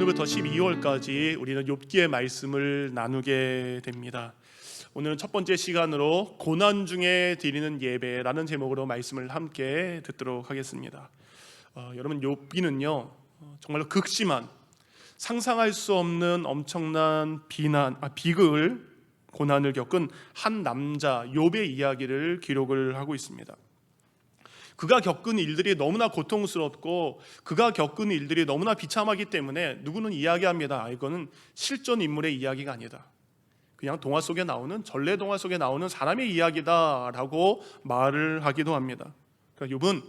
오늘부터 12월까지 우리는 욥기의 말씀을 나누게 됩니다. 오늘은 첫 번째 시간으로 고난 중에 드리는 예배라는 제목으로 말씀을 함께 듣도록 하겠습니다. 여러분, 욥기는요 정말로 극심한, 상상할 수 없는 엄청난 비극을, 고난을 겪은 한 남자 욥의 이야기를 기록을 하고 있습니다. 그가 겪은 일들이 너무나 고통스럽고 그가 겪은 일들이 너무나 비참하기 때문에 누구는 이야기합니다. 이거는 실존 인물의 이야기가 아니다, 그냥 동화 속에 나오는, 전래 동화 속에 나오는 사람의 이야기다라고 말을 하기도 합니다. 그러니까 욥은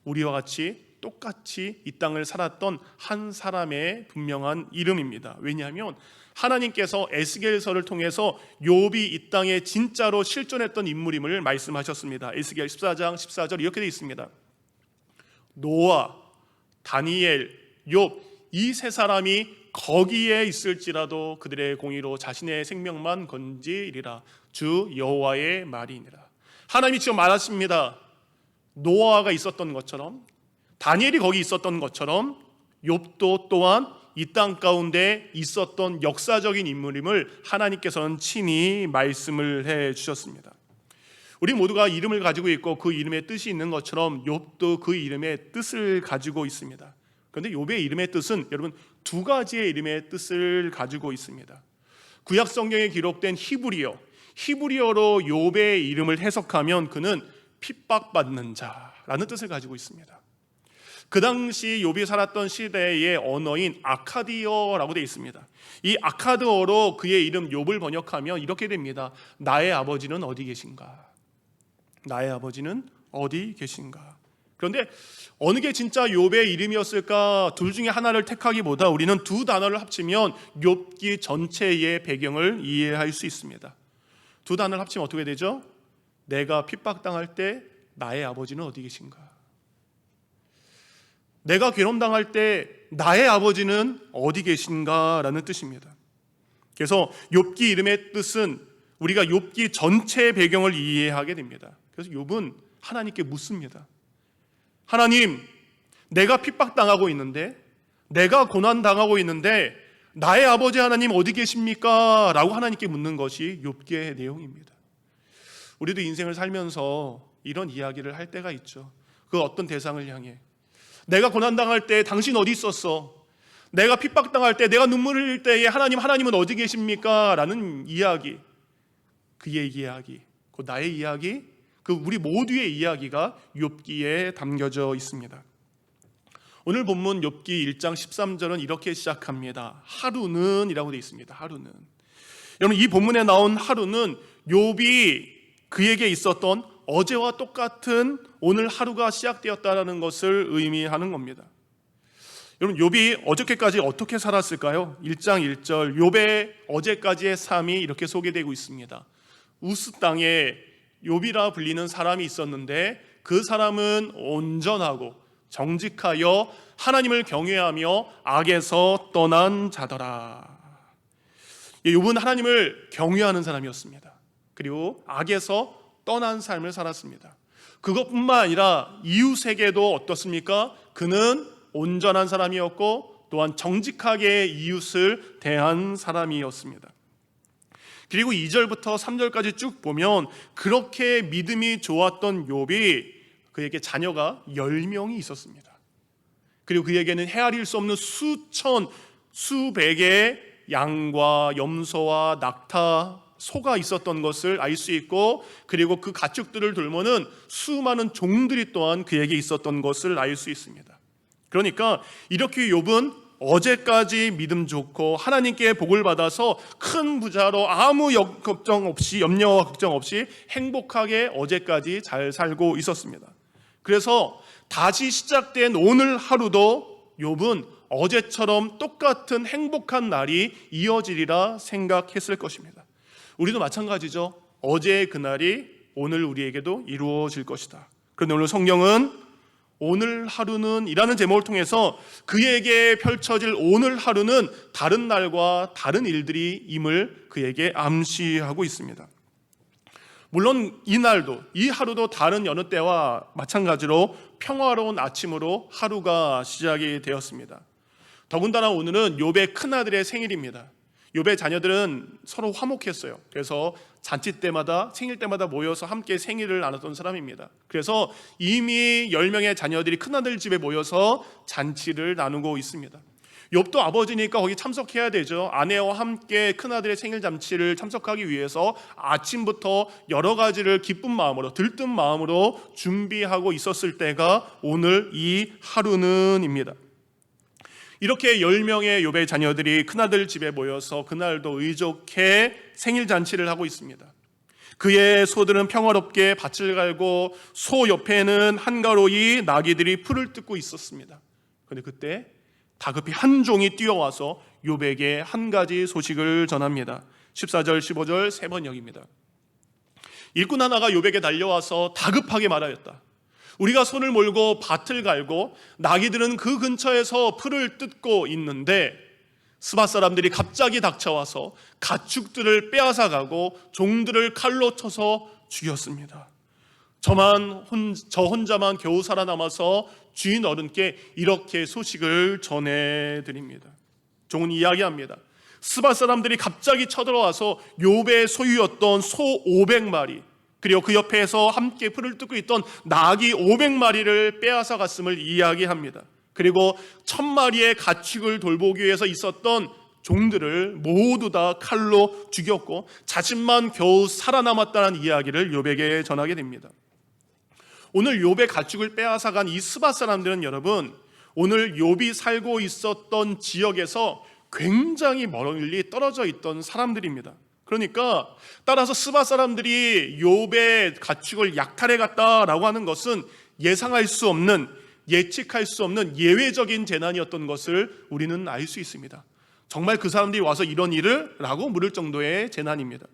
우리와 같이 똑같이 이 땅을 살았던 한 사람의 분명한 이름입니다. 왜냐하면 하나님께서 에스겔서를 통해서 욥이 이 땅에 진짜로 실존했던 인물임을 말씀하셨습니다. 에스겔 14장 14절 이렇게 되어 있습니다. 노아, 다니엘, 욥 이 세 사람이 거기에 있을지라도 그들의 공의로 자신의 생명만 건지리라. 주 여호와의 말이니라. 하나님이 지금 말하십니다. 노아가 있었던 것처럼, 다니엘이 거기 있었던 것처럼 욥도 또한 이 땅 가운데 있었던 역사적인 인물임을 하나님께서는 친히 말씀을 해 주셨습니다. 우리 모두가 이름을 가지고 있고 그 이름에 뜻이 있는 것처럼 욥도 그 이름의 뜻을 가지고 있습니다. 그런데 욥의 이름의 뜻은 여러분 두 가지의 이름의 뜻을 가지고 있습니다. 구약 성경에 기록된 히브리어로 욥의 이름을 해석하면 그는 핍박받는 자라는 뜻을 가지고 있습니다. 그 당시 욥이 살았던 시대의 언어인 아카디어라고 되어 있습니다. 이 아카드어로 그의 이름 욥을 번역하면 이렇게 됩니다. 나의 아버지는 어디 계신가? 나의 아버지는 어디 계신가? 그런데 어느 게 진짜 욥의 이름이었을까? 둘 중에 하나를 택하기보다 우리는 두 단어를 합치면 욥기 전체의 배경을 이해할 수 있습니다. 두 단어를 합치면 어떻게 되죠? 내가 핍박당할 때 나의 아버지는 어디 계신가? 내가 괴롭당할 때 나의 아버지는 어디 계신가? 라는 뜻입니다. 그래서 욥기 이름의 뜻은 우리가 욥기 전체의 배경을 이해하게 됩니다. 그래서 욥은 하나님께 묻습니다. 하나님, 내가 핍박당하고 있는데, 내가 고난당하고 있는데 나의 아버지 하나님 어디 계십니까? 라고 하나님께 묻는 것이 욥기의 내용입니다. 우리도 인생을 살면서 이런 이야기를 할 때가 있죠. 그 어떤 대상을 향해 내가 고난당할 때 당신 어디 있었어? 내가 핍박당할 때, 내가 눈물을 흘릴 때에 하나님은 어디 계십니까? 라는 이야기, 그의 이야기, 그 나의 이야기, 그 우리 모두의 이야기가 욥기에 담겨져 있습니다. 오늘 본문 욥기 1장 13절은 이렇게 시작합니다. 하루는 이라고 되어 있습니다. 하루는. 여러분, 이 본문에 나온 하루는 욥이 그에게 있었던 어제와 똑같은 오늘 하루가 시작되었다는 것을 의미하는 겁니다. 여러분, 욥이 어저께까지 어떻게 살았을까요? 1장 1절 욥의 어제까지의 삶이 이렇게 소개되고 있습니다. 우스 땅에 욥이라 불리는 사람이 있었는데 그 사람은 온전하고 정직하여 하나님을 경외하며 악에서 떠난 자더라. 욥은 하나님을 경외하는 사람이었습니다. 그리고 악에서 떠난 삶을 살았습니다. 그것뿐만 아니라 이웃에게도 어떻습니까? 그는 온전한 사람이었고 또한 정직하게 이웃을 대한 사람이었습니다. 그리고 2절부터 3절까지 쭉 보면 그렇게 믿음이 좋았던 욥이, 그에게 자녀가 10명이 있었습니다. 그리고 그에게는 헤아릴 수 없는 수백의 양과 염소와 낙타, 소가 있었던 것을 알 수 있고, 그리고 그 가축들을 돌보는 수많은 종들이 또한 그에게 있었던 것을 알 수 있습니다. 그러니까 이렇게 욥은 어제까지 믿음 좋고 하나님께 복을 받아서 큰 부자로 아무 염려와 걱정 없이 행복하게 어제까지 잘 살고 있었습니다. 그래서 다시 시작된 오늘 하루도 욥은 어제처럼 똑같은 행복한 날이 이어지리라 생각했을 것입니다. 우리도 마찬가지죠. 어제의 그날이 오늘 우리에게도 이루어질 것이다. 그런데 오늘 성경은 오늘 하루는 이라는 제목을 통해서 그에게 펼쳐질 오늘 하루는 다른 날과 다른 일들이 임을 그에게 암시하고 있습니다. 물론 이 날도, 이 하루도 다른 여느 때와 마찬가지로 평화로운 아침으로 하루가 시작이 되었습니다. 더군다나 오늘은 욥의 큰아들의 생일입니다. 욥의 자녀들은 서로 화목했어요. 그래서 잔치 때마다, 생일 때마다 모여서 함께 생일을 나눴던 사람입니다. 그래서 이미 10명의 자녀들이 큰아들 집에 모여서 잔치를 나누고 있습니다. 욥도 아버지니까 거기 참석해야 되죠. 아내와 함께 큰아들의 생일 잔치를 참석하기 위해서 아침부터 여러 가지를 기쁜 마음으로, 들뜬 마음으로 준비하고 있었을 때가 오늘 이 하루는입니다. 이렇게 10명의 욥의 자녀들이 큰아들 집에 모여서 그날도 의족해 생일 잔치를 하고 있습니다. 그의 소들은 평화롭게 밭을 갈고 소 옆에는 한가로이 나귀들이 풀을 뜯고 있었습니다. 그런데 그때 다급히 한 종이 뛰어와서 욥에게 한 가지 소식을 전합니다. 14절 15절 세 번역입니다. 일꾼 하나가 욥에게 달려와서 다급하게 말하였다. 우리가 손을 몰고 밭을 갈고 나귀들은 그 근처에서 풀을 뜯고 있는데 스밧 사람들이 갑자기 닥쳐와서 가축들을 빼앗아가고 종들을 칼로 쳐서 죽였습니다. 저 혼자만 겨우 살아남아서 주인 어른께 이렇게 소식을 전해드립니다. 종은 이야기합니다. 스밧 사람들이 갑자기 쳐들어와서 욥의 소유였던 소 500마리 그리고 그 옆에서 함께 풀을 뜯고 있던 나귀 500마리를 빼앗아 갔음을 이야기합니다. 그리고 1000마리의 가축을 돌보기 위해서 있었던 종들을 모두 다 칼로 죽였고 자신만 겨우 살아남았다는 이야기를 욥에게 전하게 됩니다. 오늘 욥의 가축을 빼앗아간 이 스밧 사람들은 여러분, 오늘 욥이 살고 있었던 지역에서 굉장히 멀리 떨어져 있던 사람들입니다. 그러니까 따라서 스밧 사람들이 욥의 가축을 약탈해 갔다라고 하는 것은 예상할 수 없는, 예측할 수 없는 예외적인 재난이었던 것을 우리는 알 수 있습니다. 정말 그 사람들이 와서 이런 일을? 라고 물을 정도의 재난입니다.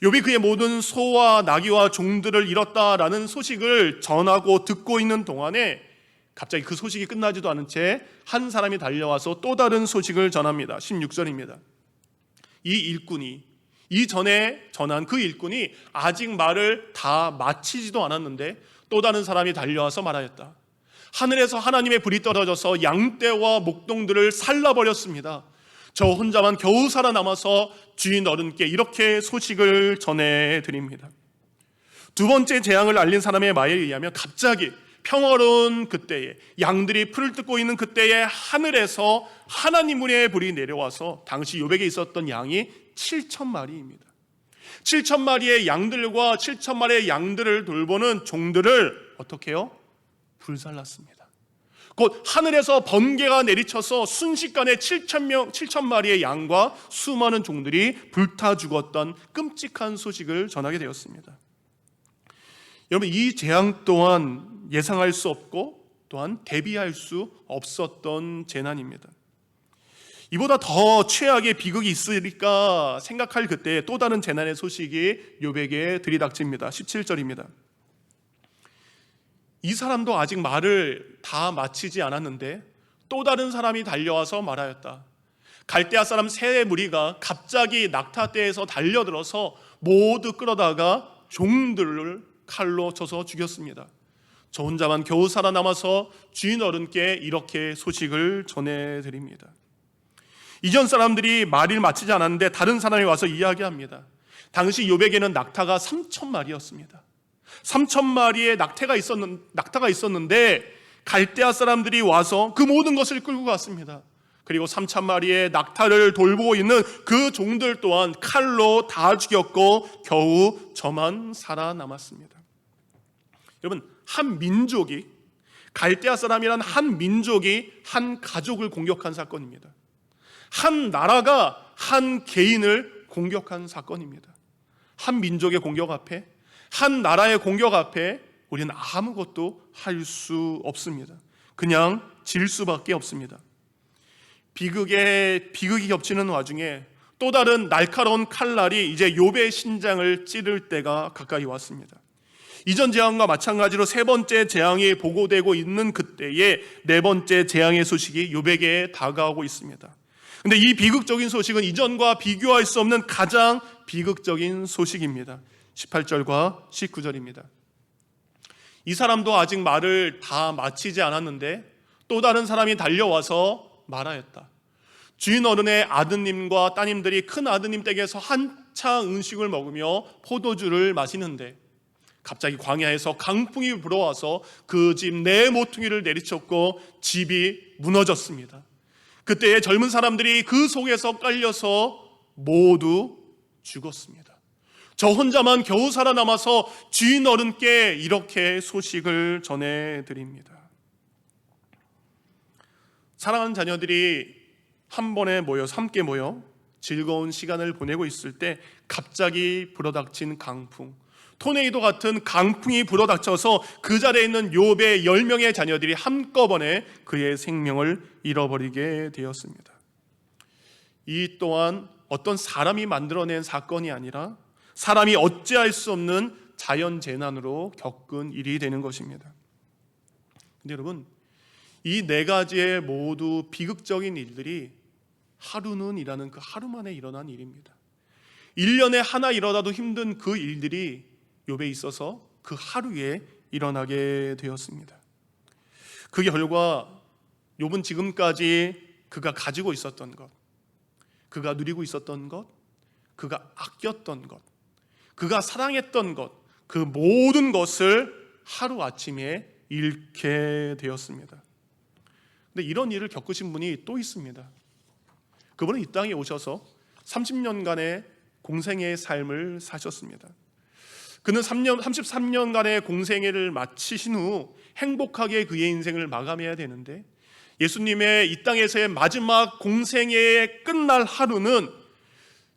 욥이 그의 모든 소와 나귀와 종들을 잃었다라는 소식을 전하고 듣고 있는 동안에 갑자기 그 소식이 끝나지도 않은 채 한 사람이 달려와서 또 다른 소식을 전합니다. 16절입니다. 이 일꾼이, 이전에 전한 그 일꾼이 아직 말을 다 마치지도 않았는데 또 다른 사람이 달려와서 말하였다. 하늘에서 하나님의 불이 떨어져서 양떼와 목동들을 살라버렸습니다. 저 혼자만 겨우 살아남아서 주인 어른께 이렇게 소식을 전해드립니다. 두 번째 재앙을 알린 사람의 말에 의하면 갑자기 평화로운 그때에, 양들이 풀을 뜯고 있는 그때에 하늘에서 하나님의 불이 내려와서 당시 욥에게 있었던 양이 7,000마리입니다. 7,000마리의 양들과 7,000마리의 양들을 돌보는 종들을 어떻게 해요? 불살랐습니다. 곧 하늘에서 번개가 내리쳐서 순식간에 7,000마리의 양과 수많은 종들이 불타 죽었던 끔찍한 소식을 전하게 되었습니다. 여러분, 이 재앙 또한 예상할 수 없고 또한 대비할 수 없었던 재난입니다. 이보다 더 최악의 비극이 있으리까 생각할 그때 또 다른 재난의 소식이 욥에게 들이닥칩니다. 17절입니다. 이 사람도 아직 말을 다 마치지 않았는데 또 다른 사람이 달려와서 말하였다. 갈대아 사람 세 무리가 갑자기 낙타떼에서 달려들어서 모두 끌어다가 종들을 칼로 쳐서 죽였습니다. 저 혼자만 겨우 살아남아서 주인 어른께 이렇게 소식을 전해드립니다. 이전 사람들이 말을 마치지 않았는데 다른 사람이 와서 이야기합니다. 당시 욥에게는 낙타가 3,000마리였습니다. 3,000마리의 낙타가 있었는데 갈대아 사람들이 와서 그 모든 것을 끌고 갔습니다. 그리고 3,000마리의 낙타를 돌보고 있는 그 종들 또한 칼로 다 죽였고 겨우 저만 살아남았습니다. 여러분, 한 민족이, 갈대아 사람이란 한 민족이 한 가족을 공격한 사건입니다. 한 나라가 한 개인을 공격한 사건입니다. 한 민족의 공격 앞에, 한 나라의 공격 앞에 우리는 아무것도 할 수 없습니다. 그냥 질 수밖에 없습니다. 비극이 겹치는 와중에 또 다른 날카로운 칼날이 이제 욥의 신장을 찌를 때가 가까이 왔습니다. 이전 재앙과 마찬가지로 세 번째 재앙이 보고되고 있는 그때에 네 번째 재앙의 소식이 욥에게 다가오고 있습니다. 근데 이 비극적인 소식은 이전과 비교할 수 없는 가장 비극적인 소식입니다. 18절과 19절입니다. 이 사람도 아직 말을 다 마치지 않았는데 또 다른 사람이 달려와서 말하였다. 주인 어른의 아드님과 따님들이 큰 아드님 댁에서 한차 음식을 먹으며 포도주를 마시는데 갑자기 광야에서 강풍이 불어와서 그 집 내 모퉁이를 내리쳤고 집이 무너졌습니다. 그때의 젊은 사람들이 그 속에서 깔려서 모두 죽었습니다. 저 혼자만 겨우 살아남아서 주인 어른께 이렇게 소식을 전해드립니다. 사랑하는 자녀들이 한 번에 모여서 함께 모여 즐거운 시간을 보내고 있을 때 갑자기 불어닥친 강풍, 토네이도 같은 강풍이 불어닥쳐서 그 자리에 있는 욥의 10명의 자녀들이 한꺼번에 그의 생명을 잃어버리게 되었습니다. 이 또한 어떤 사람이 만들어낸 사건이 아니라 사람이 어찌할 수 없는 자연재난으로 겪은 일이 되는 것입니다. 근데 여러분, 이 네 가지의 모두 비극적인 일들이 하루는 일하는 그 하루 만에 일어난 일입니다. 1년에 하나 일어나도 힘든 그 일들이 욥에 있어서 그 하루에 일어나게 되었습니다. 그 결과 욥은 지금까지 그가 가지고 있었던 것, 그가 누리고 있었던 것, 그가 아꼈던 것, 그가 사랑했던 것, 그 모든 것을 하루아침에 잃게 되었습니다. 근데 이런 일을 겪으신 분이 또 있습니다. 그분은 이 땅에 오셔서 30년간의 공생애의 삶을 사셨습니다. 그는 33년간의 공생애를 마치신 후 행복하게 그의 인생을 마감해야 되는데 예수님의 이 땅에서의 마지막 공생애의 끝날 하루는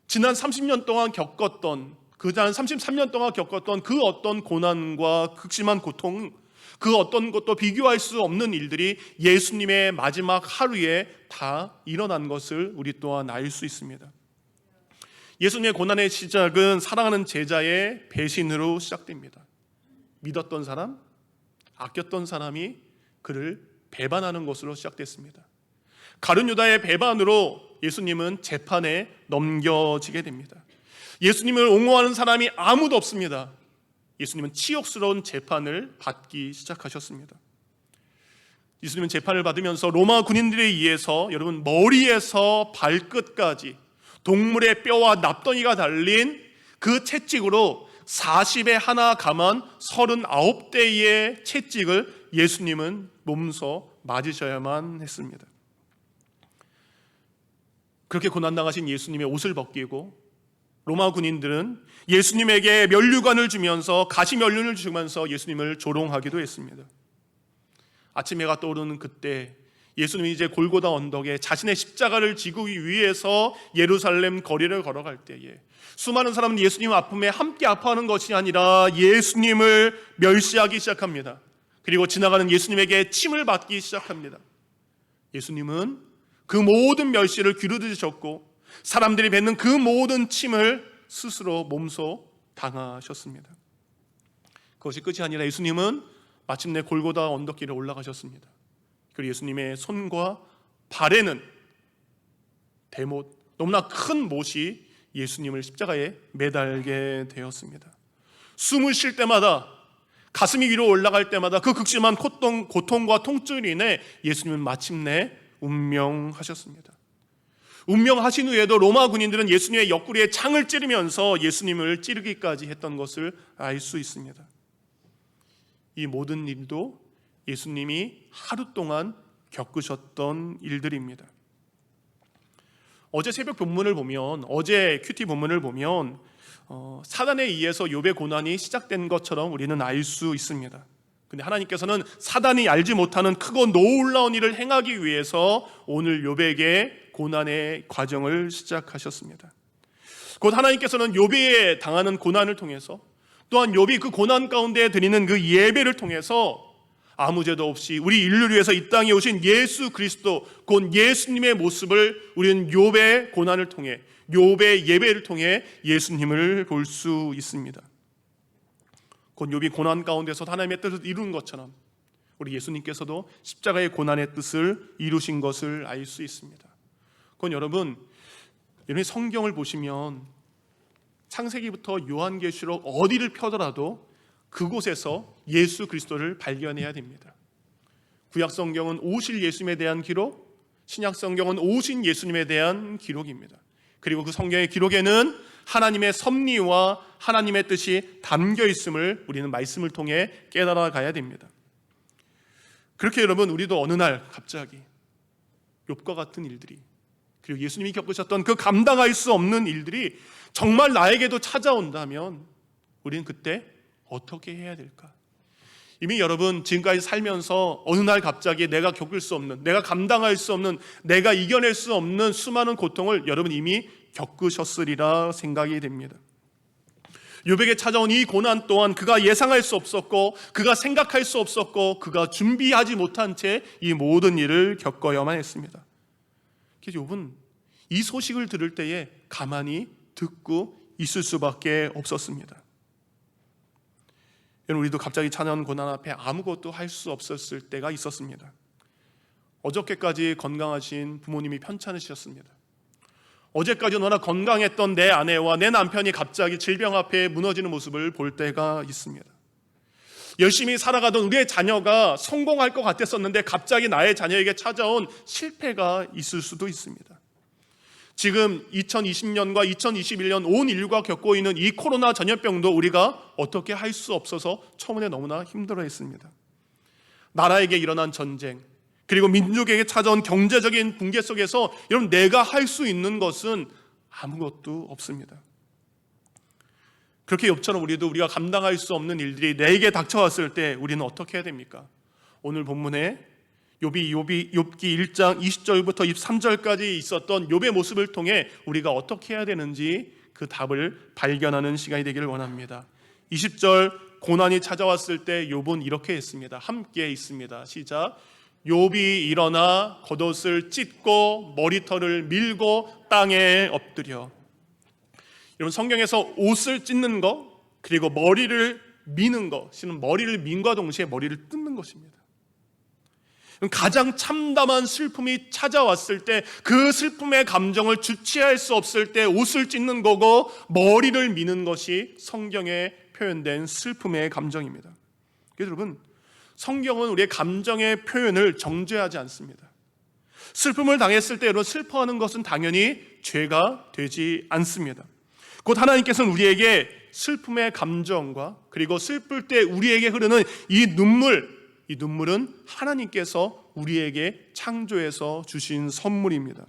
지난 30년 동안 겪었던, 지난 33년 동안 겪었던 그 어떤 고난과 극심한 고통, 그 어떤 것도 비교할 수 없는 일들이 예수님의 마지막 하루에 다 일어난 것을 우리 또한 알 수 있습니다. 예수님의 고난의 시작은 사랑하는 제자의 배신으로 시작됩니다. 믿었던 사람, 아꼈던 사람이 그를 배반하는 것으로 시작됐습니다. 가룟 유다의 배반으로 예수님은 재판에 넘겨지게 됩니다. 예수님을 옹호하는 사람이 아무도 없습니다. 예수님은 치욕스러운 재판을 받기 시작하셨습니다. 예수님은 재판을 받으면서 로마 군인들에 의해서 여러분 머리에서 발끝까지 동물의 뼈와 납덩이가 달린 그 채찍으로 40에 하나 감한 39대의 채찍을 예수님은 몸소 맞으셔야만 했습니다. 그렇게 고난당하신 예수님의 옷을 벗기고 로마 군인들은 예수님에게 면류관을 주면서 가시면류를 주면서 예수님을 조롱하기도 했습니다. 아침 해가 떠오르는 그때 예수님이 이제 골고다 언덕에 자신의 십자가를 지기 위해서 예루살렘 거리를 걸어갈 때에 수많은 사람은 예수님 아픔에 함께 아파하는 것이 아니라 예수님을 멸시하기 시작합니다. 그리고 지나가는 예수님에게 침을 받기 시작합니다. 예수님은 그 모든 멸시를 귀르르셨고 사람들이 뱉는 그 모든 침을 스스로 몸소 당하셨습니다. 그것이 끝이 아니라 예수님은 마침내 골고다 언덕길에 올라가셨습니다. 그리고 예수님의 손과 발에는 대못, 너무나 큰 못이 예수님을 십자가에 매달게 되었습니다. 숨을 쉴 때마다, 가슴이 위로 올라갈 때마다 그 극심한 고통과 통증으로 인해 예수님은 마침내 운명하셨습니다. 운명하신 후에도 로마 군인들은 예수님의 옆구리에 창을 찌르면서 예수님을 찌르기까지 했던 것을 알 수 있습니다. 이 모든 일도 예수님이 하루 동안 겪으셨던 일들입니다. 어제 새벽 본문을 보면, 어제 큐티 본문을 보면 사단에 의해서 욥의 고난이 시작된 것처럼 우리는 알 수 있습니다. 근데 하나님께서는 사단이 알지 못하는 크고 놀라운 일을 행하기 위해서 오늘 욥에게 고난의 과정을 시작하셨습니다. 곧 하나님께서는 욥이 당하는 고난을 통해서 또한 욥이 그 고난 가운데 드리는 그 예배를 통해서 아무 죄도 없이 우리 인류를 위해서 이 땅에 오신 예수 그리스도, 곧 예수님의 모습을 우리는 욥의 고난을 통해, 욥의 예배를 통해 예수님을 볼 수 있습니다. 곧 욥이 고난 가운데서 하나님의 뜻을 이룬 것처럼 우리 예수님께서도 십자가의 고난의 뜻을 이루신 것을 알 수 있습니다. 곧 여러분이 성경을 보시면 창세기부터 요한계시록 어디를 펴더라도 그곳에서 예수 그리스도를 발견해야 됩니다. 구약 성경은 오실 예수님에 대한 기록, 신약 성경은 오신 예수님에 대한 기록입니다. 그리고 그 성경의 기록에는 하나님의 섭리와 하나님의 뜻이 담겨 있음을 우리는 말씀을 통해 깨달아 가야 됩니다. 그렇게 여러분, 우리도 어느 날 갑자기 욥과 같은 일들이, 그리고 예수님이 겪으셨던 그 감당할 수 없는 일들이 정말 나에게도 찾아온다면 우리는 그때 어떻게 해야 될까? 이미 여러분 지금까지 살면서 어느 날 갑자기 내가 겪을 수 없는, 내가 감당할 수 없는, 내가 이겨낼 수 없는 수많은 고통을 여러분 이미 겪으셨으리라 생각이 됩니다. 욥에게 찾아온 이 고난 또한 그가 예상할 수 없었고, 그가 생각할 수 없었고, 그가 준비하지 못한 채 이 모든 일을 겪어야만 했습니다. 그래서 욥은 이 소식을 들을 때에 가만히 듣고 있을 수밖에 없었습니다. 여러분, 우리도 갑자기 찾아온 고난 앞에 아무것도 할 수 없었을 때가 있었습니다. 어저께까지 건강하신 부모님이 편찮으셨습니다. 어제까지 너나 건강했던 내 아내와 내 남편이 갑자기 질병 앞에 무너지는 모습을 볼 때가 있습니다. 열심히 살아가던 우리의 자녀가 성공할 것 같았었는데 갑자기 나의 자녀에게 찾아온 실패가 있을 수도 있습니다. 지금 2020년과 2021년 온 인류가 겪고 있는 이 코로나 전염병도 우리가 어떻게 할 수 없어서 처음에 너무나 힘들어했습니다. 나라에게 일어난 전쟁, 그리고 민족에게 찾아온 경제적인 붕괴 속에서 여러분, 내가 할 수 있는 것은 아무것도 없습니다. 그렇게 욥처럼 우리가 감당할 수 없는 일들이 내게 닥쳐왔을 때 우리는 어떻게 해야 됩니까? 오늘 본문에 욥기 1장 20절부터 23절까지 있었던 욥의 모습을 통해 우리가 어떻게 해야 되는지 그 답을 발견하는 시간이 되기를 원합니다. 20절, 고난이 찾아왔을 때 욥은 이렇게 했습니다. 함께 있습니다. 시작. 욥이 일어나 겉옷을 찢고 머리털을 밀고 땅에 엎드려. 여러분, 성경에서 옷을 찢는 것, 그리고 머리를 미는 것은 머리를 민과 동시에 머리를 뜯는 것입니다. 가장 참담한 슬픔이 찾아왔을 때, 그 슬픔의 감정을 주체할 수 없을 때 옷을 찢는 거고 머리를 미는 것이 성경에 표현된 슬픔의 감정입니다. 그래서 여러분, 성경은 우리의 감정의 표현을 정죄하지 않습니다. 슬픔을 당했을 때 여러분, 슬퍼하는 것은 당연히 죄가 되지 않습니다. 곧 하나님께서는 우리에게 슬픔의 감정과 그리고 슬플 때 우리에게 흐르는 이 눈물은 하나님께서 우리에게 창조해서 주신 선물입니다.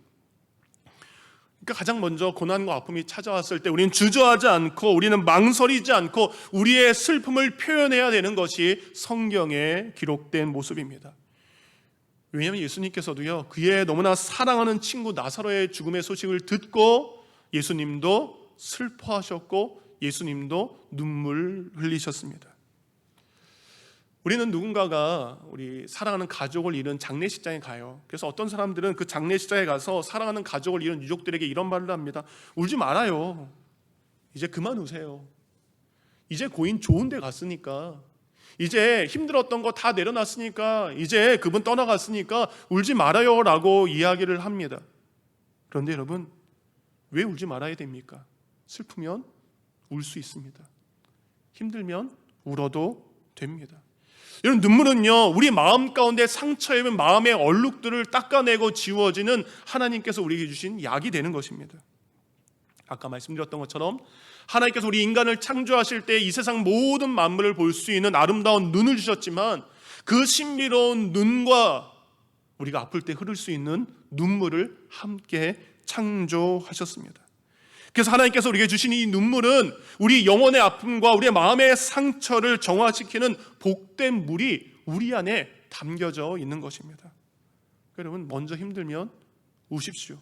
그러니까 가장 먼저 고난과 아픔이 찾아왔을 때 우리는 주저하지 않고, 우리는 망설이지 않고 우리의 슬픔을 표현해야 되는 것이 성경에 기록된 모습입니다. 왜냐하면 예수님께서도요, 그의 너무나 사랑하는 친구 나사로의 죽음의 소식을 듣고 예수님도 슬퍼하셨고 예수님도 눈물 흘리셨습니다. 우리는 누군가가 우리 사랑하는 가족을 잃은 장례식장에 가요. 그래서 어떤 사람들은 그 장례식장에 가서 사랑하는 가족을 잃은 유족들에게 이런 말을 합니다. 울지 말아요. 이제 그만 우세요. 이제 고인 좋은 데 갔으니까, 이제 힘들었던 거 다 내려놨으니까, 이제 그분 떠나갔으니까 울지 말아요 라고 이야기를 합니다. 그런데 여러분, 왜 울지 말아야 됩니까? 슬프면 울 수 있습니다. 힘들면 울어도 됩니다. 여러분, 눈물은요, 우리 마음 가운데 상처에 입은 마음의 얼룩들을 닦아내고 지워지는 하나님께서 우리에게 주신 약이 되는 것입니다. 아까 말씀드렸던 것처럼 하나님께서 우리 인간을 창조하실 때 이 세상 모든 만물을 볼 수 있는 아름다운 눈을 주셨지만, 그 신비로운 눈과 우리가 아플 때 흐를 수 있는 눈물을 함께 창조하셨습니다. 그래서 하나님께서 우리에게 주신 이 눈물은 우리 영혼의 아픔과 우리의 마음의 상처를 정화시키는 복된 물이 우리 안에 담겨져 있는 것입니다. 여러분, 먼저 힘들면 우십시오.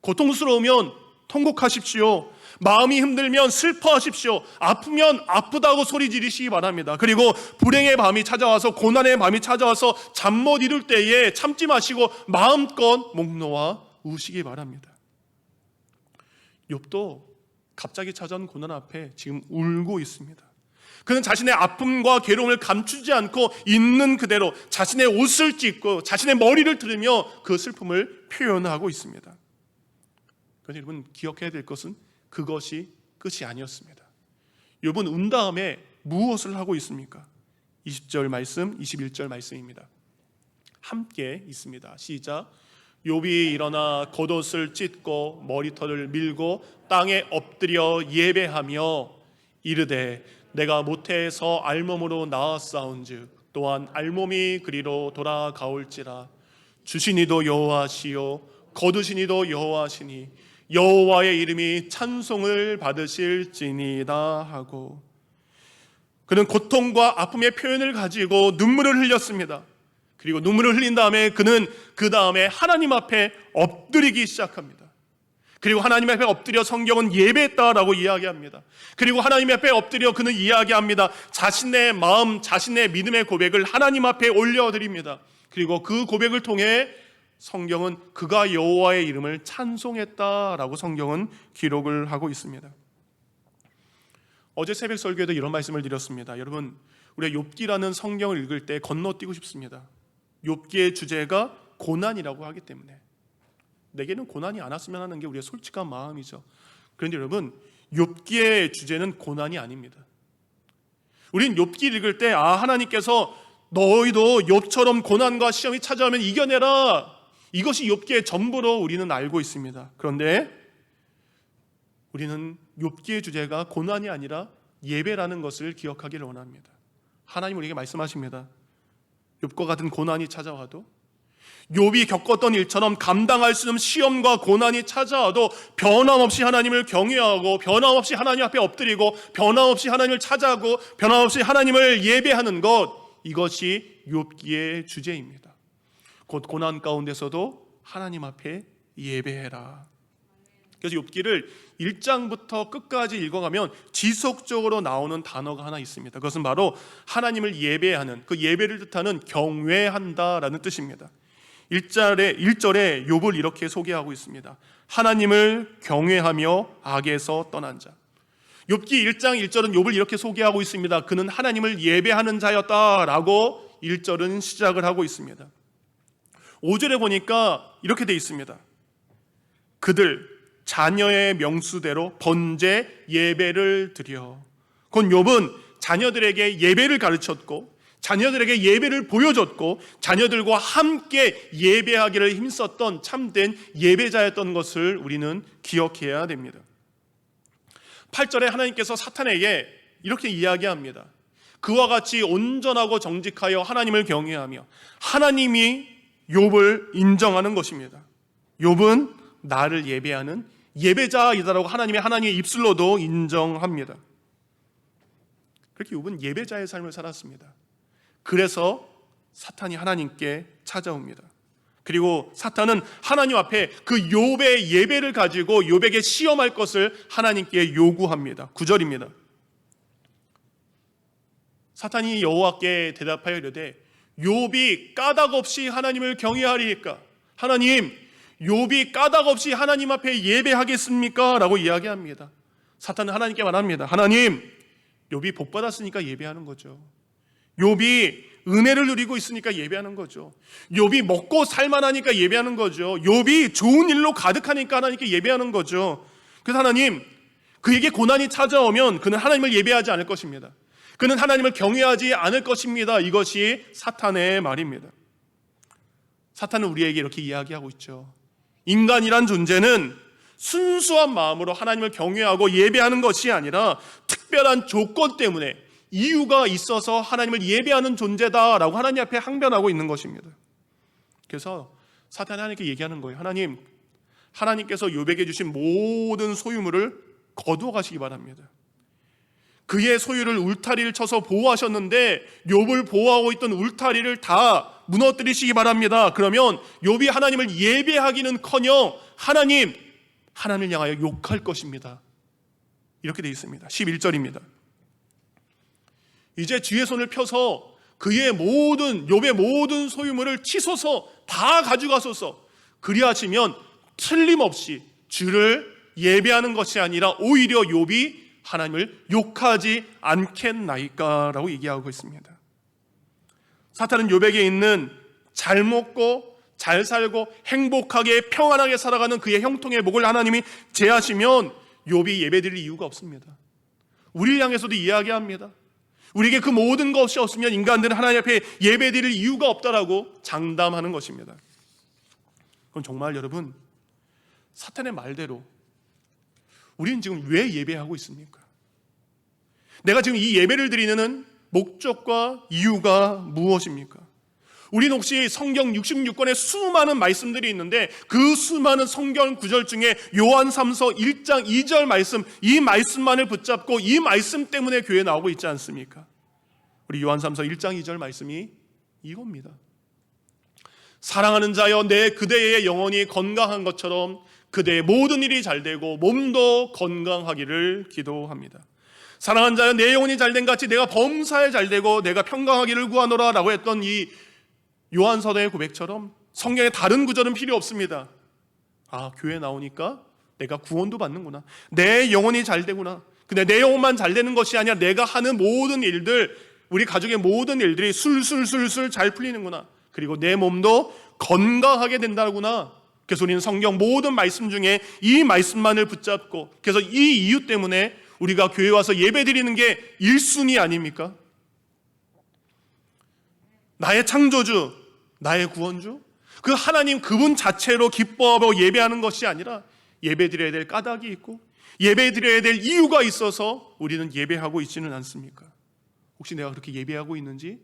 고통스러우면 통곡하십시오. 마음이 힘들면 슬퍼하십시오. 아프면 아프다고 소리 지르시기 바랍니다. 그리고 불행의 밤이 찾아와서, 고난의 밤이 찾아와서 잠 못 이룰 때에 참지 마시고 마음껏 목 놓아 우시기 바랍니다. 욥도 갑자기 찾아온 고난 앞에 지금 울고 있습니다. 그는 자신의 아픔과 괴로움을 감추지 않고 있는 그대로 자신의 옷을 찢고 자신의 머리를 들으며 그 슬픔을 표현하고 있습니다. 그런데 여러분, 기억해야 될 것은 그것이 끝이 아니었습니다. 욥은 운 다음에 무엇을 하고 있습니까? 20절 말씀, 21절 말씀입니다. 함께 있습니다. 시작. 욥이 일어나 겉옷을 찢고 머리털을 밀고 땅에 엎드려 예배하며 이르되 내가 모태에서 알몸으로 나았사온즉 또한 알몸이 그리로 돌아가올지라. 주신 이도 여호와시요 거두신 이도 여호와시니 여호와의 이름이 찬송을 받으실지니이다 하고, 그는 고통과 아픔의 표현을 가지고 눈물을 흘렸습니다. 그리고 눈물을 흘린 다음에 그는 그 다음에 하나님 앞에 엎드리기 시작합니다. 그리고 하나님 앞에 엎드려 성경은 예배했다라고 이야기합니다. 그리고 하나님 앞에 엎드려 그는 이야기합니다. 자신의 마음, 자신의 믿음의 고백을 하나님 앞에 올려드립니다. 그리고 그 고백을 통해 성경은 그가 여호와의 이름을 찬송했다라고 성경은 기록을 하고 있습니다. 어제 새벽 설교에도 이런 말씀을 드렸습니다. 여러분, 우리가 욥기라는 성경을 읽을 때 건너뛰고 싶습니다. 욥기의 주제가 고난이라고 하기 때문에 내게는 고난이 안 왔으면 하는 게 우리의 솔직한 마음이죠. 그런데 여러분, 욥기의 주제는 고난이 아닙니다. 우린 욥기 읽을 때 하나님께서 너희도 욥처럼 고난과 시험이 찾아오면 이겨내라, 이것이 욥기의 전부로 우리는 알고 있습니다. 그런데 우리는 욥기의 주제가 고난이 아니라 예배라는 것을 기억하기를 원합니다. 하나님 우리에게 말씀하십니다. 욥과 같은 고난이 찾아와도, 욥이 겪었던 일처럼 감당할 수 없는 시험과 고난이 찾아와도 변함없이 하나님을 경외하고 변함없이 하나님 앞에 엎드리고 변함없이 하나님을 찾아하고 변함없이 하나님을 예배하는 것, 이것이 욥기의 주제입니다. 곧 고난 가운데서도 하나님 앞에 예배해라. 그래서 욥기를 1장부터 끝까지 읽어가면 지속적으로 나오는 단어가 하나 있습니다. 그것은 바로 하나님을 예배하는, 그 예배를 뜻하는 경외한다라는 뜻입니다. 1절에 욥을 이렇게 소개하고 있습니다. 하나님을 경외하며 악에서 떠난 자. 욥기 1장 1절은 욥을 이렇게 소개하고 있습니다. 그는 하나님을 예배하는 자였다라고 1절은 시작을 하고 있습니다. 5절에 보니까 이렇게 돼 있습니다. 그들 자녀의 명수대로 번제 예배를 드려. 곧 욥은 자녀들에게 예배를 가르쳤고 자녀들에게 예배를 보여줬고 자녀들과 함께 예배하기를 힘썼던 참된 예배자였던 것을 우리는 기억해야 됩니다. 8절에 하나님께서 사탄에게 이렇게 이야기합니다. 그와 같이 온전하고 정직하여 하나님을 경외하며 하나님이 욥을 인정하는 것입니다. 욥은 나를 예배하는 예배자이다라고 하나님의 입술로도 인정합니다. 그렇게 욥은 예배자의 삶을 살았습니다. 그래서 사탄이 하나님께 찾아옵니다. 그리고 사탄은 하나님 앞에 그 욥의 예배를 가지고 욥에게 시험할 것을 하나님께 요구합니다. 9절입니다. 사탄이 여호와께 대답하여 이르되 욥이 까닭 없이 하나님을 경외하리이까? 하나님, 욥이 까닭 없이 하나님 앞에 예배하겠습니까? 라고 이야기합니다. 사탄은 하나님께 말합니다. 하나님, 욥이 복 받았으니까 예배하는 거죠. 욥이 은혜를 누리고 있으니까 예배하는 거죠. 욥이 먹고 살만하니까 예배하는 거죠. 욥이 좋은 일로 가득하니까 하나님께 예배하는 거죠. 그래서 하나님, 그에게 고난이 찾아오면 그는 하나님을 예배하지 않을 것입니다. 그는 하나님을 경외하지 않을 것입니다. 이것이 사탄의 말입니다. 사탄은 우리에게 이렇게 이야기하고 있죠. 인간이란 존재는 순수한 마음으로 하나님을 경외하고 예배하는 것이 아니라 특별한 조건 때문에 이유가 있어서 하나님을 예배하는 존재다라고 하나님 앞에 항변하고 있는 것입니다. 그래서 사탄이 하나님께 얘기하는 거예요. 하나님, 하나님께서 욥에게 주신 모든 소유물을 거두어 가시기 바랍니다. 그의 소유를 울타리를 쳐서 보호하셨는데 욥을 보호하고 있던 울타리를 다 무너뜨리시기 바랍니다. 그러면 욥이 하나님을 예배하기는커녕 하나님을 향하여 욕할 것입니다. 이렇게 되어 있습니다. 11절입니다. 이제 주의 손을 펴서 그의 욥의 모든 소유물을 치소서, 다 가져가소서. 그리하시면 틀림없이 주를 예배하는 것이 아니라 오히려 욥이 하나님을 욕하지 않겠나이까라고 얘기하고 있습니다. 사탄은 욥에게 있는 잘 먹고 잘 살고 행복하게 평안하게 살아가는 그의 형통의 목을 하나님이 제하시면 욥이 예배드릴 이유가 없습니다. 우리를 향해서도 이야기합니다. 우리에게 그 모든 것이 없으면 인간들은 하나님 앞에 예배드릴 이유가 없다라고 장담하는 것입니다. 그럼 정말 여러분, 사탄의 말대로 우리는 지금 왜 예배하고 있습니까? 내가 지금 이 예배를 드리는 목적과 이유가 무엇입니까? 우리는 혹시 성경 66권의 수많은 말씀들이 있는데 그 수많은 성경 구절 중에 요한삼서 1장 2절 말씀, 이 말씀만을 붙잡고 이 말씀 때문에 교회에 나오고 있지 않습니까? 우리 요한삼서 1장 2절 말씀이 이겁니다. 사랑하는 자여, 내 그대의 영혼이 건강한 것처럼 그대의 모든 일이 잘되고 몸도 건강하기를 기도합니다. 사랑하는 자여, 내 영혼이 잘된 같이 내가 범사에 잘되고 내가 평강하기를 구하노라 라고 했던 이 요한서도의 고백처럼 성경에 다른 구절은 필요 없습니다. 아, 교회 나오니까 내가 구원도 받는구나, 내 영혼이 잘되구나. 근데 내 영혼만 잘되는 것이 아니라 내가 하는 모든 일들, 우리 가족의 모든 일들이 술술술술 잘 풀리는구나. 그리고 내 몸도 건강하게 된다구나. 그래서 우리는 성경 모든 말씀 중에 이 말씀만을 붙잡고, 그래서 이 이유 때문에 우리가 교회 와서 예배 드리는 게 1순위 아닙니까? 나의 창조주, 나의 구원주, 그 하나님 그분 자체로 기뻐하고 예배하는 것이 아니라 예배 드려야 될 까닭이 있고 예배 드려야 될 이유가 있어서 우리는 예배하고 있지는 않습니까? 혹시 내가 그렇게 예배하고 있는지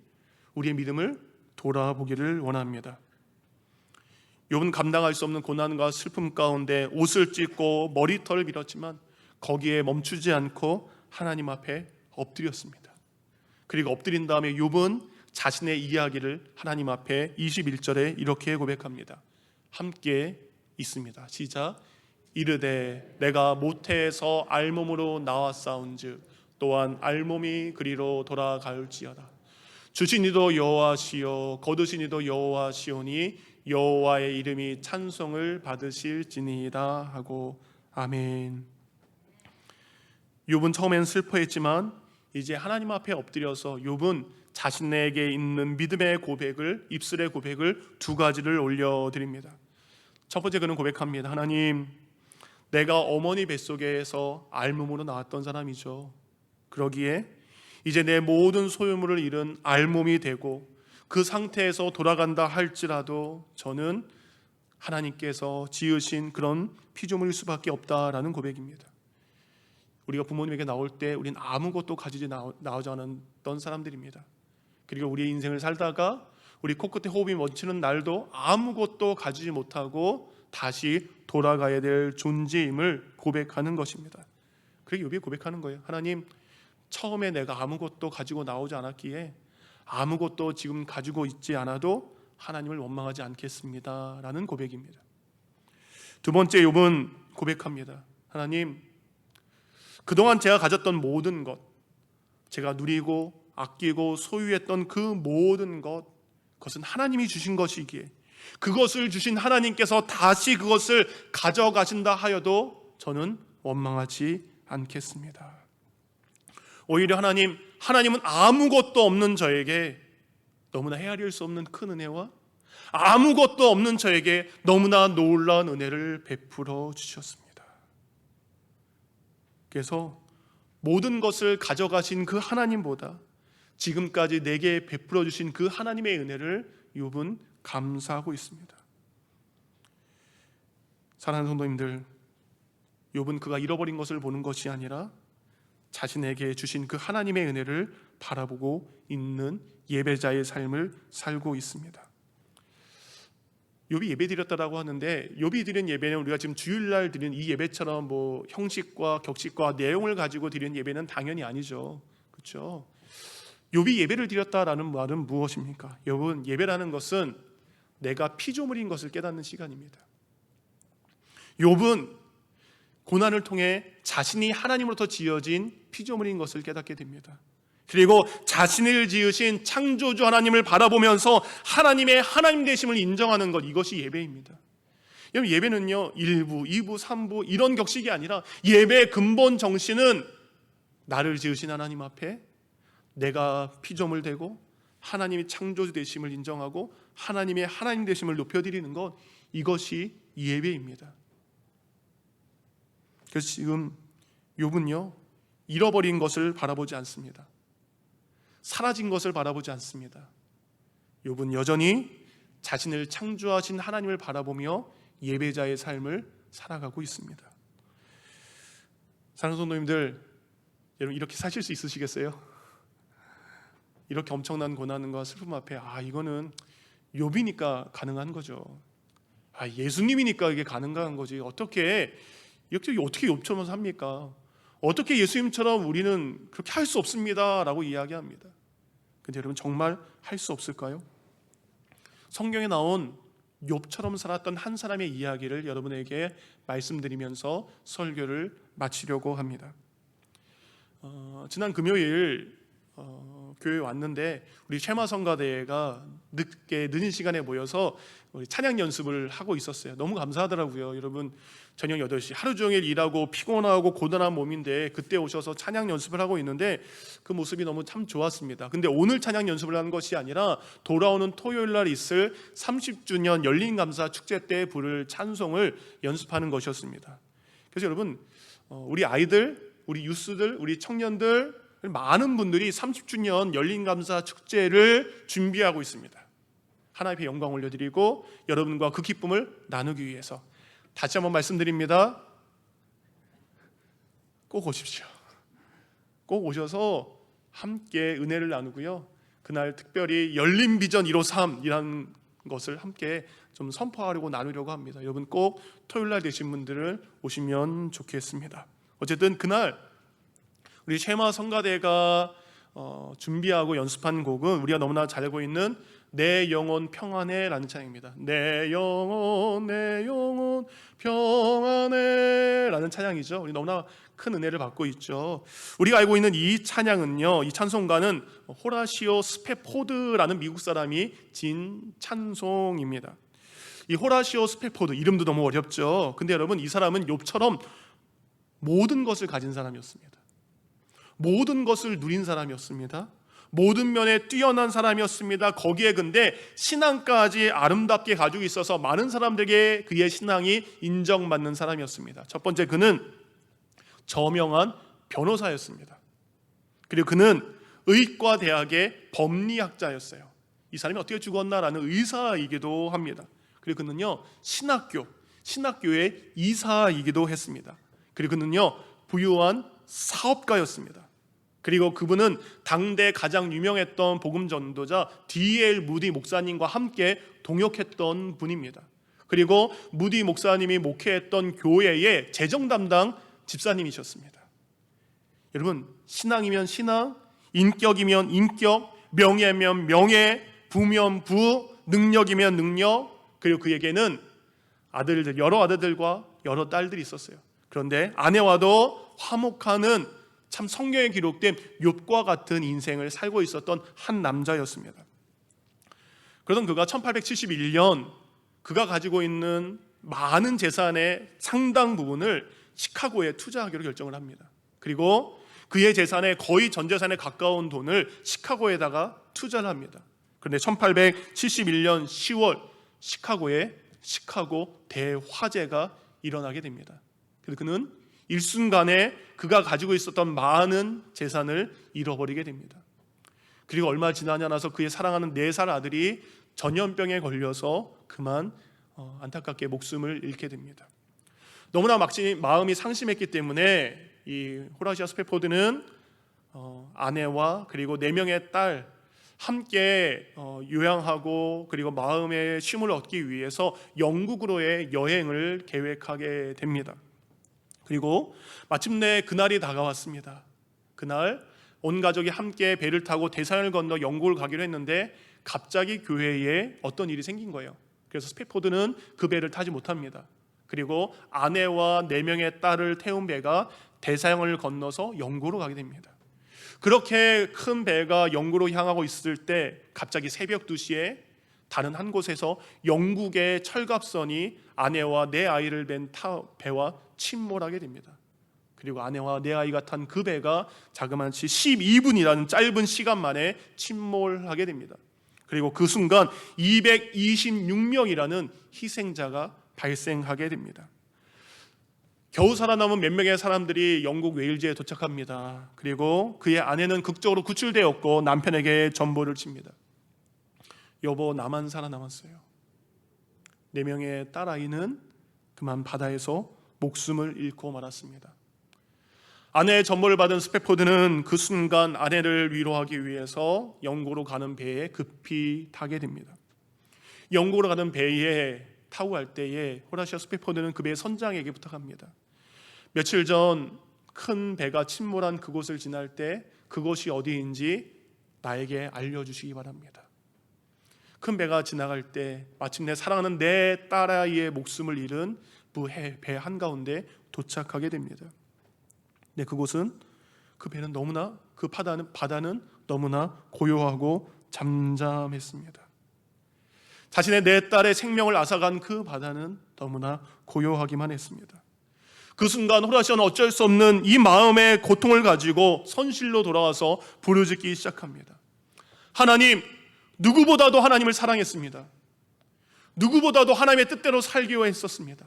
우리의 믿음을 돌아보기를 원합니다. 욥은 감당할 수 없는 고난과 슬픔 가운데 옷을 찢고 머리털을 밀었지만 거기에 멈추지 않고 하나님 앞에 엎드렸습니다. 그리고 엎드린 다음에 욥은 자신의 이야기를 하나님 앞에 21절에 이렇게 고백합니다. 함께 있습니다. 시작. 이르되 내가 모태에서 알몸으로 나왔사온즉 또한 알몸이 그리로 돌아갈지어다. 주신 이도 여호와시요 거두신 이도 여호와시오니 여호와의 이름이 찬송을 받으실지니이다 하고 아멘. 욥은 처음엔 슬퍼했지만 이제 하나님 앞에 엎드려서 욥은 자신에게 있는 믿음의 고백을, 입술의 고백을 두 가지를 올려드립니다. 첫 번째, 그는 고백합니다. 하나님, 내가 어머니 뱃속에서 알몸으로 나왔던 사람이죠. 그러기에 이제 내 모든 소유물을 잃은 알몸이 되고 그 상태에서 돌아간다 할지라도 저는 하나님께서 지으신 그런 피조물일 수밖에 없다라는 고백입니다. 우리가 부모님에게 나올 때 우리는 아무것도 가지지 나오지 않았던 사람들입니다. 그리고 우리의 인생을 살다가 우리 코끝에 호흡이 멈추는 날도 아무것도 가지지 못하고 다시 돌아가야 될 존재임을 고백하는 것입니다. 그리고 욥이 고백하는 거예요. 하나님, 처음에 내가 아무것도 가지고 나오지 않았기에 아무것도 지금 가지고 있지 않아도 하나님을 원망하지 않겠습니다 라는 고백입니다. 두 번째, 욥은 고백합니다. 하나님, 그동안 제가 가졌던 모든 것, 제가 누리고 아끼고 소유했던 그 모든 것, 그것은 하나님이 주신 것이기에 그것을 주신 하나님께서 다시 그것을 가져가신다 하여도 저는 원망하지 않겠습니다. 오히려 하나님은 아무것도 없는 저에게 너무나 헤아릴 수 없는 큰 은혜와 아무것도 없는 저에게 너무나 놀라운 은혜를 베풀어 주셨습니다. 그래서 모든 것을 가져가신 그 하나님보다 지금까지 내게 베풀어 주신 그 하나님의 은혜를 욥은 감사하고 있습니다. 사랑하는 성도님들, 욥은 그가 잃어버린 것을 보는 것이 아니라 자신에게 주신 그 하나님의 은혜를 바라보고 있는 예배자의 삶을 살고 있습니다. 욥이 예배 드렸다라고 하는데, 욥이 드린 예배는 우리가 지금 주일날 드린 이 예배처럼 뭐 형식과 격식과 내용을 가지고 드린 예배는 당연히 아니죠. 그렇죠? 욥이 예배를 드렸다라는 말은 무엇입니까? 욥은 예배라는 것은 내가 피조물인 것을 깨닫는 시간입니다. 욥은 고난을 통해 자신이 하나님으로부터 지어진 피조물인 것을 깨닫게 됩니다. 그리고 자신을 지으신 창조주 하나님을 바라보면서 하나님의 하나님 되심을 인정하는 것, 이것이 예배입니다. 여러분, 예배는요 1부, 2부, 3부 이런 격식이 아니라 예배의 근본 정신은 나를 지으신 하나님 앞에 내가 피조물 되고 하나님이 창조주 되심을 인정하고 하나님의 하나님 되심을 높여드리는 것, 이것이 예배입니다. 그래서 지금 욥은요 잃어버린 것을 바라보지 않습니다. 사라진 것을 바라보지 않습니다. 욥은 여전히 자신을 창조하신 하나님을 바라보며 예배자의 삶을 살아가고 있습니다. 사랑하는 성도님들, 여러분 이렇게 사실 수 있으시겠어요? 이렇게 엄청난 고난과 슬픔 앞에 이거는 욥이니까 가능한 거죠. 예수님이니까 이게 가능한 거지. 어떻게 욥처럼 삽니까? 어떻게 예수님처럼 우리는 그렇게 할 수 없습니다 라고 이야기합니다. 근데 여러분 정말 할 수 없을까요? 성경에 나온 욥처럼 살았던 한 사람의 이야기를 여러분에게 말씀드리면서 설교를 마치려고 합니다. 지난 금요일 교회에 왔는데 우리 쉐마 성가대가 늦은 시간에 모여서 우리 찬양 연습을 하고 있었어요. 너무 감사하더라고요. 여러분 저녁 8시 하루 종일 일하고 피곤하고 고단한 몸인데 그때 오셔서 찬양 연습을 하고 있는데 그 모습이 너무 참 좋았습니다. 근데 오늘 찬양 연습을 하는 것이 아니라 돌아오는 토요일 날 있을 30주년 열린감사 축제 때 부를 찬송을 연습하는 것이었습니다. 그래서 여러분 우리 아이들, 우리 유스들, 우리 청년들 많은 분들이 30주년 열린감사 축제를 준비하고 있습니다. 하나님 앞에 영광 올려드리고 여러분과 그 기쁨을 나누기 위해서 다시 한번 말씀드립니다. 꼭 오십시오. 꼭 오셔서 함께 은혜를 나누고요. 그날 특별히 열린 비전 153이라는 것을 함께 좀 선포하려고 나누려고 합니다. 여러분 꼭 토요일날 되신 분들은 오시면 좋겠습니다. 어쨌든 그날 우리 쉐마 성가대가 준비하고 연습한 곡은 우리가 너무나 잘 알고 있는 내 영혼 평안해 라는 찬양입니다. 내 영혼 평안해 라는 찬양이죠. 우리 너무나 큰 은혜를 받고 있죠. 우리가 알고 있는 이 찬양은요, 이 찬송가는 호라시오 스페포드라는 미국 사람이 진 찬송입니다. 이 호라시오 스페포드 이름도 너무 어렵죠. 근데 여러분 이 사람은 욥처럼 모든 것을 가진 사람이었습니다. 모든 것을 누린 사람이었습니다. 모든 면에 뛰어난 사람이었습니다. 거기에 근데 신앙까지 아름답게 가지고 있어서 많은 사람들에게 그의 신앙이 인정받는 사람이었습니다. 첫 번째, 그는 저명한 변호사였습니다. 그리고 그는 의과대학의 법리학자였어요. 이 사람이 어떻게 죽었나라는 의사이기도 합니다. 그리고 그는요 신학교의 이사이기도 했습니다. 그리고 그는요 부유한 사업가였습니다. 그리고 그분은 당대 가장 유명했던 복음 전도자 D.L. 무디 목사님과 함께 동역했던 분입니다. 그리고 무디 목사님이 목회했던 교회의 재정 담당 집사님이셨습니다. 여러분 신앙이면 신앙, 인격이면 인격, 명예면 명예, 부면 부, 능력이면 능력. 그리고 그에게는 아들들, 여러 아들들과 여러 딸들이 있었어요. 그런데 아내와도 화목하는 참 성경에 기록된 욥과 같은 인생을 살고 있었던 한 남자였습니다. 그러던 그가 1871년 그가 가지고 있는 많은 재산의 상당 부분을 시카고에 투자하기로 결정을 합니다. 그리고 그의 재산의 거의 전 재산에 가까운 돈을 시카고에다가 투자를 합니다. 그런데 1871년 10월 시카고에 시카고 대화재가 일어나게 됩니다. 그래서 그는 일순간에 그가 가지고 있었던 많은 재산을 잃어버리게 됩니다. 그리고 얼마 지나지 않아서 그의 사랑하는 4살 아들이 전염병에 걸려서 그만 안타깝게 목숨을 잃게 됩니다. 너무나 마음이 상심했기 때문에 이 호라시오 스페포드는 아내와 그리고 4명의 딸 함께 요양하고 그리고 마음의 쉼을 얻기 위해서 영국으로의 여행을 계획하게 됩니다. 그리고 마침내 그날이 다가왔습니다. 그날 온 가족이 함께 배를 타고 대서양을 건너 영국을 가기로 했는데 갑자기 교회에 어떤 일이 생긴 거예요. 그래서 스페포드는 그 배를 타지 못합니다. 그리고 아내와 4명의 딸을 태운 배가 대서양을 건너서 영국으로 가게 됩니다. 그렇게 큰 배가 영국으로 향하고 있을 때 갑자기 새벽 2시에 다른 한 곳에서 영국의 철갑선이 아내와 4아이를 뺀 배와 침몰하게 됩니다. 그리고 아내와 4아이가 탄 그 배가 자그마치 12분이라는 짧은 시간 만에 침몰하게 됩니다. 그리고 그 순간 226명이라는 희생자가 발생하게 됩니다. 겨우 살아남은 몇 명의 사람들이 영국 웨일즈에 도착합니다. 그리고 그의 아내는 극적으로 구출되었고 남편에게 전보를 칩니다. 여보, 나만 살아남았어요. 4명의 딸아이는 그만 바다에서 목숨을 잃고 말았습니다. 아내의 전보를 받은 스패포드는 그 순간 아내를 위로하기 위해서 영국으로 가는 배에 급히 타게 됩니다. 영국으로 가는 배에 타고 갈 때에 호라시오 스패포드는 그 배의 선장에게 부탁합니다. 며칠 전 큰 배가 침몰한 그곳을 지날 때 그곳이 어디인지 나에게 알려주시기 바랍니다. 큰 배가 지나갈 때 마침내 사랑하는 내 딸아이의 목숨을 잃은 배 한가운데 도착하게 됩니다. 네, 그곳은 그 배는 너무나 그 바다는 너무나 고요하고 잠잠했습니다. 자신의 내 딸의 생명을 앗아간 그 바다는 너무나 고요하기만 했습니다. 그 순간 호라시오는 어쩔 수 없는 이 마음의 고통을 가지고 선실로 돌아와서 부르짖기 시작합니다. 하나님, 누구보다도 하나님을 사랑했습니다. 누구보다도 하나님의 뜻대로 살기로 했었습니다.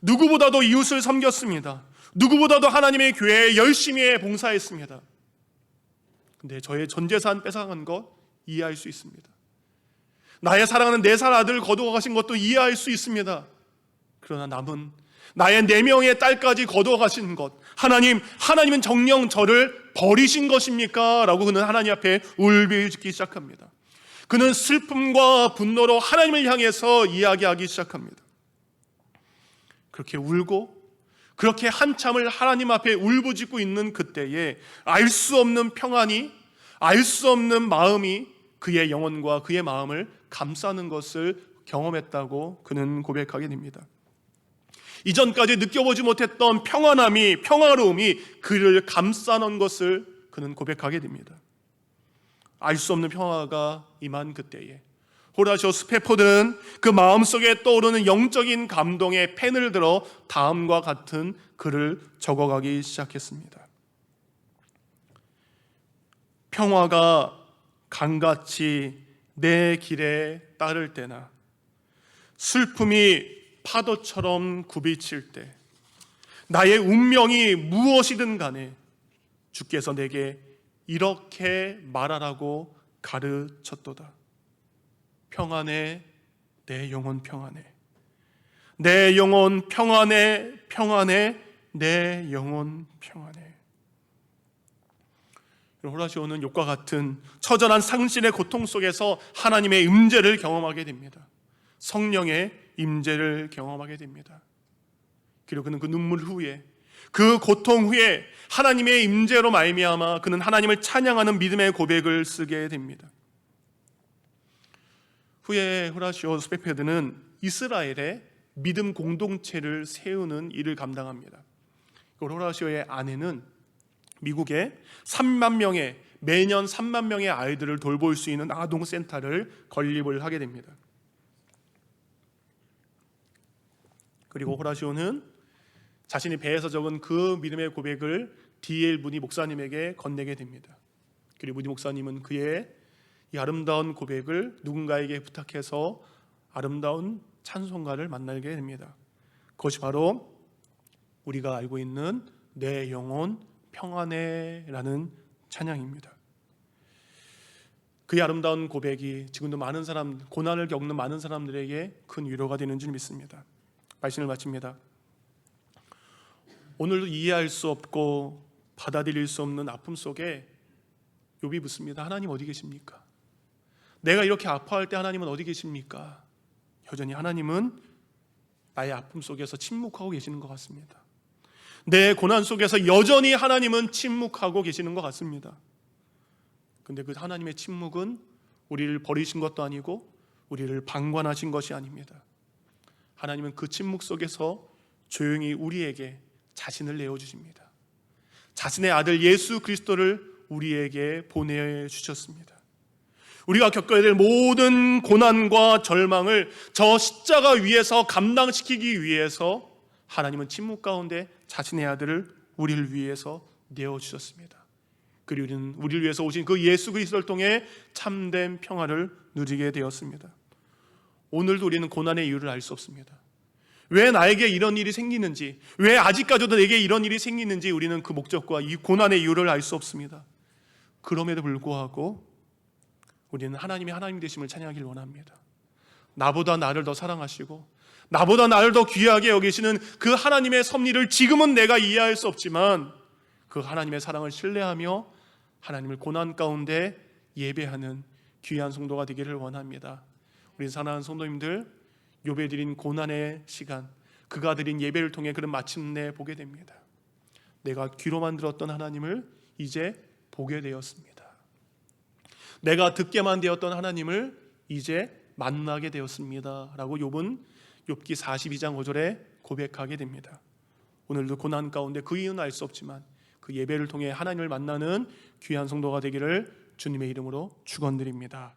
누구보다도 이웃을 섬겼습니다. 누구보다도 하나님의 교회에 열심히 봉사했습니다. 근데 저의 전 재산 뺏어간 것 이해할 수 있습니다. 나의 사랑하는 4살 아들을 거두어 가신 것도 이해할 수 있습니다. 그러나 남은 나의 4명의 딸까지 거두어 가신 것, 하나님은 정녕 저를 버리신 것입니까? 라고 그는 하나님 앞에 울부짖기 시작합니다. 그는 슬픔과 분노로 하나님을 향해서 이야기하기 시작합니다. 그렇게 울고 그렇게 한참을 하나님 앞에 울부짖고 있는 그때에 알 수 없는 평안이, 알 수 없는 마음이 그의 영혼과 그의 마음을 감싸는 것을 경험했다고 그는 고백하게 됩니다. 이전까지 느껴보지 못했던 평화로움이 그를 감싸는 것을 그는 고백하게 됩니다. 알 수 없는 평화가 임한 그때에 호라시오 스패포드는 그 마음속에 떠오르는 영적인 감동의 펜을 들어 다음과 같은 글을 적어가기 시작했습니다. 평화가 강같이 내 길에 따를 때나 슬픔이 파도처럼 굽이칠 때 나의 운명이 무엇이든 간에 주께서 내게 이렇게 말하라고 가르쳤도다. 평안해, 내 영혼 평안해. 내 영혼 평안해, 평안해, 내 영혼 평안해. 호라시오는 욕과 같은 처절한 상실의 고통 속에서 하나님의 임재를 경험하게 됩니다. 성령의 임재를 경험하게 됩니다. 그리고 그는 그 눈물 후에, 그 고통 후에 하나님의 임재로 말미암아 그는 하나님을 찬양하는 믿음의 고백을 쓰게 됩니다. 후에 호라시오 스패포드는 이스라엘의 믿음 공동체를 세우는 일을 감당합니다. 호라시오의 아내는 미국에 매년 3만 명의 아이들을 돌볼 수 있는 아동센터를 건립을 하게 됩니다. 그리고 호라시오는 자신이 배에서 적은 그 믿음의 고백을 D.L. 무디 목사님에게 건네게 됩니다. 그리고 무디 목사님은 그의 이 아름다운 고백을 누군가에게 부탁해서 아름다운 찬송가를 만나게 됩니다. 그것이 바로 우리가 알고 있는 내 영혼 평안해라는 찬양입니다. 그의 아름다운 고백이 지금도 고난을 겪는 많은 사람들에게 큰 위로가 되는 줄 믿습니다. 말씀을 마칩니다. 오늘도 이해할 수 없고 받아들일 수 없는 아픔 속에 욥이 묻습니다. 하나님 어디 계십니까? 내가 이렇게 아파할 때 하나님은 어디 계십니까? 여전히 하나님은 나의 아픔 속에서 침묵하고 계시는 것 같습니다. 내 고난 속에서 여전히 하나님은 침묵하고 계시는 것 같습니다. 근데 그 하나님의 침묵은 우리를 버리신 것도 아니고 우리를 방관하신 것이 아닙니다. 하나님은 그 침묵 속에서 조용히 우리에게 자신을 내어주십니다. 자신의 아들 예수 그리스도를 우리에게 보내주셨습니다. 우리가 겪어야 될 모든 고난과 절망을 저 십자가 위에서 감당시키기 위해서 하나님은 침묵 가운데 자신의 아들을 우리를 위해서 내어주셨습니다. 그리고 우리를 위해서 오신 그 예수 그리스도를 통해 참된 평화를 누리게 되었습니다. 오늘도 우리는 고난의 이유를 알 수 없습니다. 왜 나에게 이런 일이 생기는지, 왜 아직까지도 내게 이런 일이 생기는지 우리는 그 목적과 이 고난의 이유를 알 수 없습니다. 그럼에도 불구하고 우리는 하나님이 하나님 되심을 찬양하길 원합니다. 나보다 나를 더 사랑하시고 나보다 나를 더 귀하게 여기시는 그 하나님의 섭리를 지금은 내가 이해할 수 없지만 그 하나님의 사랑을 신뢰하며 하나님을 고난 가운데 예배하는 귀한 성도가 되기를 원합니다. 우리 사랑하는 성도님들, 욥에 드린 고난의 시간, 그가 드린 예배를 통해 그는 마침내 보게 됩니다. 내가 귀로만 들었던 하나님을 이제 보게 되었습니다. 내가 듣게만 되었던 하나님을 이제 만나게 되었습니다 라고 욥은 욥기 42장 5절에 고백하게 됩니다. 오늘도 고난 가운데 그 이유는 알 수 없지만 그 예배를 통해 하나님을 만나는 귀한 성도가 되기를 주님의 이름으로 축원드립니다.